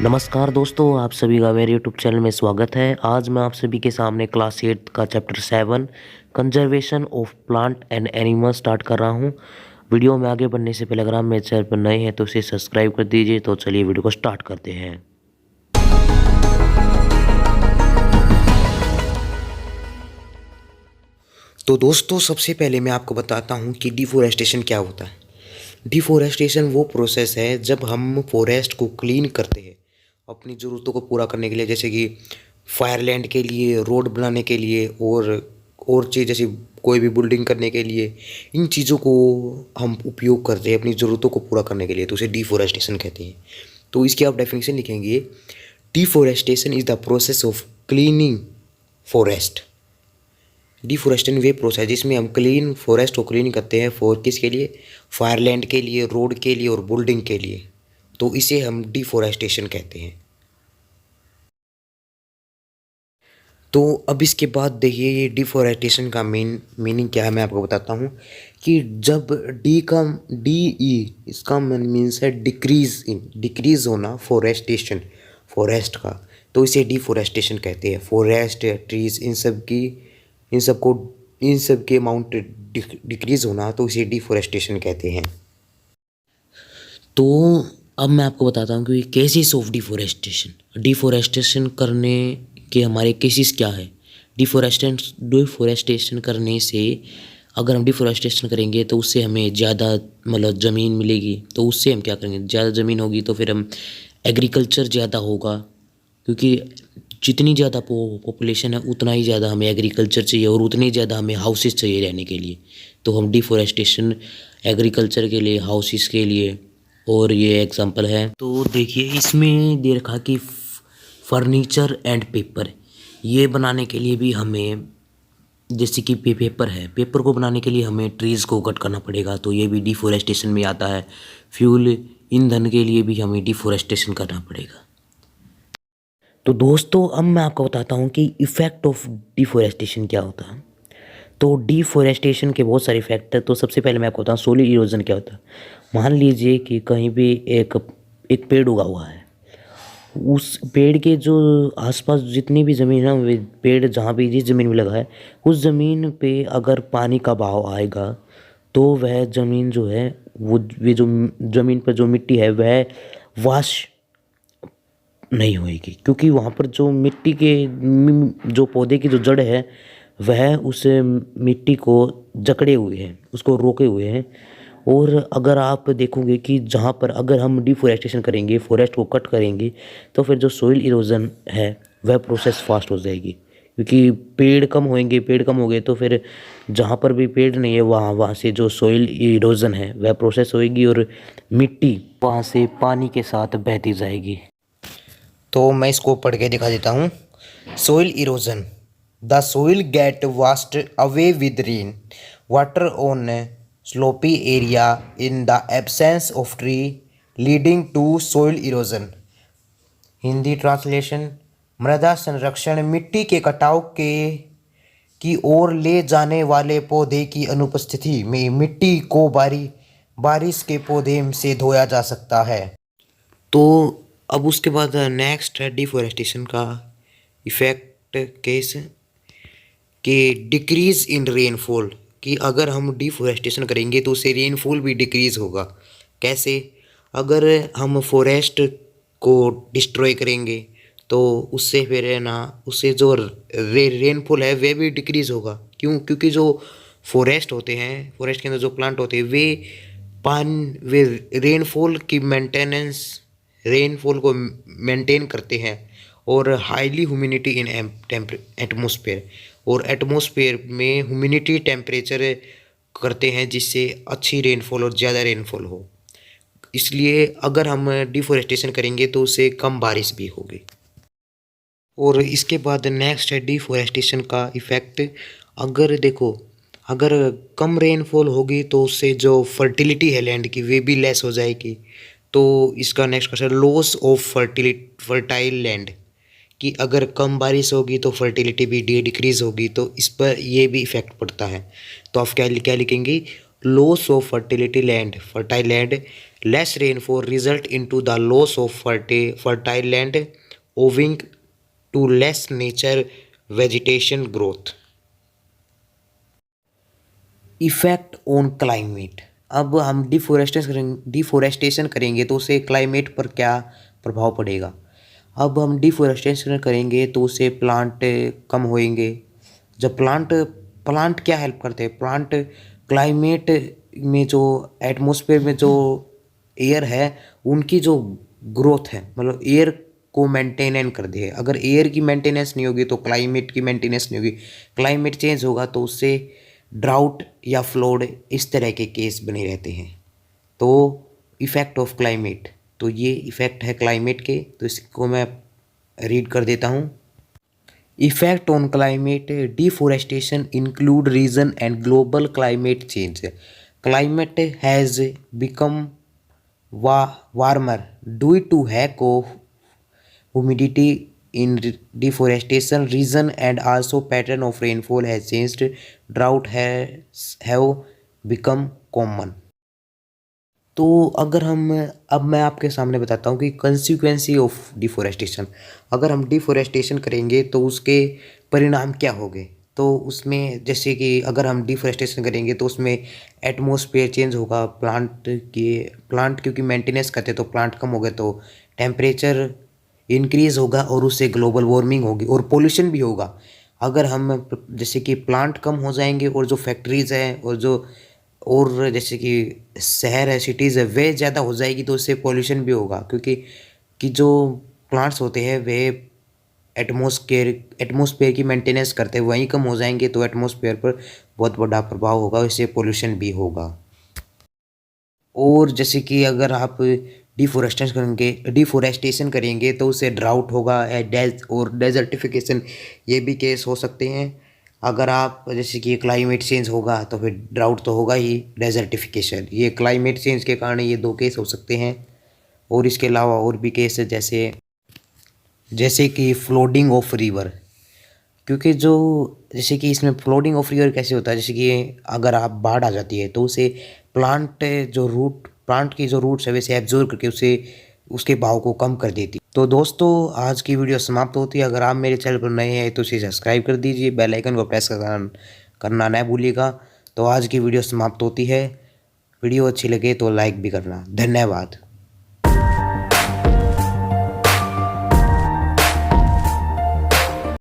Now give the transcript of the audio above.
नमस्कार दोस्तों, आप सभी का मेरे यूट्यूब चैनल में स्वागत है। आज मैं आप सभी के सामने क्लास 8 का chapter 7 conservation of plant and animal start कर रहा हूं। वीडियो में आगे बढ़ने से पहले अगर आप मेरे चैनल पर नए हैं तो इसे सब्सक्राइब कर दीजिए। तो चलिए वीडियो को स्टार्ट करते हैं। तो दोस्तों, सबसे पहले मैं आपको बताता हूँ कि डिफोरेस्टेशन क्या होता है। डिफोरेस्टेशन वो प्रोसेस है जब हम फॉरेस्ट को क्लीन करते हैं अपनी ज़रूरतों को पूरा करने के लिए, जैसे कि फायरलैंड के लिए, रोड बनाने के लिए और चीज़ जैसे कोई भी बिल्डिंग करने के लिए। इन चीज़ों को हम उपयोग करते हैं अपनी ज़रूरतों को पूरा करने के लिए, तो उसे डिफोरेस्टेशन कहते हैं। तो इसकी आप डेफिनेशन लिखेंगे, deforestation is the process of cleaning forest. Deforestation way process जिसमें हम क्लीन फॉरेस्ट को क्लीन करते हैं फॉर किसके लिए, फायरलैंड के लिए, रोड के लिए और बिल्डिंग के लिए। तो इसे हम डिफोरेस्टेशन कहते हैं। तो अब इसके बाद देखिए, ये डिफोरेस्टेशन का मीनिंग क्या है मैं आपको बताता हूँ कि जब डी इसका मीन्स है डिक्रीज होना, फॉरेस्ट का, तो इसे डिफोरेस्टेशन कहते हैं। फॉरेस्ट, ट्रीज, इन सब के अमाउंट डिक्रीज होना, तो इसे डिफोरेस्टेशन कहते हैं। तो अब मैं आपको बताता हूँ कि केसेस ऑफ डिफोरेस्टेशन करने के हमारे केसेस क्या है। डिफोरेस्टेशन करने से, अगर हम डिफोरेस्टेशन करेंगे तो उससे हमें ज़्यादा ज़मीन मिलेगी। तो उससे हम क्या करेंगे, ज़्यादा ज़मीन होगी तो फिर हम एग्रीकल्चर ज़्यादा होगा, क्योंकि जितनी ज़्यादा पॉपुलेशन है उतना ही ज़्यादा हमें एग्रीकल्चर चाहिए और उतनी ज़्यादा हमें हाउसेस चाहिए रहने के लिए। तो हम डिफोरेस्टेशन एग्रीकल्चर के लिए, हाउसेस के लिए, और ये एग्जांपल है। तो देखिए, इसमें दे रखा कि फर्नीचर एंड पेपर, ये बनाने के लिए भी हमें, जैसे कि पेपर है, पेपर को बनाने के लिए हमें ट्रीज़ को कट करना पड़ेगा, तो ये भी डिफोरेस्टेशन में आता है। फ्यूल, ईंधन के लिए भी हमें डिफोरेस्टेशन करना पड़ेगा। तो दोस्तों, अब मैं आपको बताता हूँ कि इफ़ेक्ट ऑफ डिफोरेस्टेशन क्या होता है। तो डिफोरेस्टेशन के बहुत सारे इफेक्ट है। तो सबसे पहले मैं आपको बताऊँ सोइल इरोजन क्या होता है। मान लीजिए कि कहीं भी एक एक पेड़ उगा हुआ है, उस पेड़ के जो आसपास जितनी भी ज़मीन है, वे पेड़ जहाँ भी जिस ज़मीन में लगा है, उस ज़मीन पे अगर पानी का बहाव आएगा तो वह ज़मीन जो है, वे जो ज़मीन पर जो मिट्टी है वह वाश नहीं होएगी, क्योंकि वहाँ पर जो मिट्टी के जो पौधे की जो जड़ है वह उस मिट्टी को जकड़े हुए हैं, उसको रोके हुए हैं। और अगर आप देखोगे कि जहाँ पर अगर हम डिफोरेस्टेशन करेंगे, फॉरेस्ट को कट करेंगे, तो फिर जो सोइल इरोजन है वह प्रोसेस फास्ट हो जाएगी, क्योंकि पेड़ कम हो गए तो फिर जहाँ पर भी पेड़ नहीं है वहाँ से जो सोइल इरोजन है वह प्रोसेस होएगी और मिट्टी वहाँ से पानी के साथ बहती जाएगी। तो मैं इसको पढ़ के दिखा देता हूँ। Soil erosion, the soil get washed away with rain water on sloppy area in the absence of tree leading to soil erosion. Hindi translation, मृदा संरक्षण मिट्टी के कटाव के की ओर ले जाने वाले पौधे की अनुपस्थिति में मिट्टी को बारिश के पौधे से धोया जा सकता है। तो अब उसके बाद नेक्स्ट है डिफोरेस्टेशन का इफेक्ट केस कि डिक्रीज इन रेनफॉल, कि अगर हम डिफोरेस्टेशन करेंगे तो उससे रेनफॉल भी डिक्रीज होगा। कैसे? अगर हम फॉरेस्ट को डिस्ट्रॉय करेंगे तो उससे फिर है ना, उससे जो रेनफॉल है वह भी डिक्रीज होगा। क्यों? क्योंकि जो फॉरेस्ट होते हैं, फॉरेस्ट के अंदर जो प्लांट होते हैं वे रेनफॉल को मेंटेन करते हैं और हाईली ह्यूमिडिटी इन एटमॉस्फेयर, और एटमॉस्फेयर में ह्यूमिडिटी टेम्परेचर करते हैं जिससे अच्छी रेनफॉल और ज़्यादा रेनफॉल हो। इसलिए अगर हम डिफोरेस्टेशन करेंगे तो उससे कम बारिश भी होगी। और इसके बाद नेक्स्ट है डिफोरेस्टेशन का इफ़ेक्ट। अगर देखो, अगर कम रेनफॉल होगी तो उससे जो फर्टिलिटी है लैंड की वे भी लेस हो जाएगी। तो इसका next question, loss of fertile land, कि अगर कम बारिश होगी तो फर्टिलिटी भी डिक्रीज होगी, तो इस पर ये भी इफेक्ट पड़ता है। तो आप क्या लिखेंगे, loss of fertile land Less rainfall result into the loss of fertile land owing to less nature vegetation growth. Effect on climate. अब हम डिफोरेस्टेशन करेंगे तो उससे क्लाइमेट पर क्या प्रभाव पड़ेगा। अब हम डिफोरेस्टेशन करेंगे तो उससे प्लांट कम होएंगे। जब प्लांट क्या हेल्प करते हैं, प्लांट क्लाइमेट में जो एटमॉस्फेयर में जो एयर है उनकी जो ग्रोथ है, मतलब एयर को मेंटेन करते हैं। अगर एयर की मेंटेनेंस नहीं होगी तो क्लाइमेट की मेंटेनेंस नहीं होगी, क्लाइमेट चेंज होगा तो उससे ड्राउट या फ्लड इस तरह के केस बने रहते हैं। तो इफ़ेक्ट ऑफ क्लाइमेट, तो ये इफ़ेक्ट है क्लाइमेट के, तो इसको मैं रीड कर देता हूँ। Effect on climate deforestation include region and global climate change. Climate has become warmer due to lack of humidity in deforestation region and also pattern of rainfall has changed. Drought have become common. तो अगर अब मैं आपके सामने बताता हूँ कि कंसिक्वेंसी of deforestation. अगर हम डिफोरेस्टेशन करेंगे तो उसके परिणाम क्या होंगे। तो उसमें जैसे कि अगर हम डिफोरेस्टेशन करेंगे तो उसमें एटमॉस्फेयर चेंज होगा, प्लांट क्योंकि मेंटेनेंस करते तो प्लांट कम हो गए तो टेम्परेचर इंक्रीज़ होगा और उससे ग्लोबल वार्मिंग होगी और पोल्यूशन भी होगा। अगर हम जैसे कि प्लांट कम हो जाएंगे और जो फैक्ट्रीज़ हैं और जैसे कि शहर है, सिटीज़ है, वे ज़्यादा हो जाएगी तो उससे पोल्यूशन भी होगा, क्योंकि जो प्लांट्स होते हैं वे एटमॉस्फेयर की मेंटेनेंस करते हैं, वहीं कम हो जाएंगे तो एटमॉस्फेयर पर बहुत बड़ा प्रभाव होगा, इससे पोल्यूशन भी होगा। और जैसे कि अगर आप डिफोरेस्टेशन करेंगे तो उससे ड्राउट होगा और डेजर्टिफिकेशन, ये भी केस हो सकते हैं। अगर आप जैसे कि क्लाइमेट चेंज होगा तो फिर ड्राउट तो होगा ही, डेजर्टिफिकेशन, ये क्लाइमेट चेंज के कारण ये 2 केस हो सकते हैं। और इसके अलावा और भी केस है जैसे कि फ्लोडिंग ऑफ रिवर, क्योंकि जैसे कि इसमें फ्लोडिंग ऑफ रिवर कैसे होता है, जैसे कि अगर आप बाढ़ आ जाती है तो उसे प्लांट की जो रूट्स है वैसे एब्जॉर्ब करके उसके बहाव को कम कर देती। तो दोस्तों आज की वीडियो समाप्त होती है। अगर आप मेरे चैनल पर नए हैं तो इसे सब्सक्राइब कर दीजिए, बेल आइकन को प्रेस करना ना भूलिएगा। तो आज की वीडियो समाप्त होती है। वीडियो अच्छी लगे तो लाइक भी करना। धन्यवाद।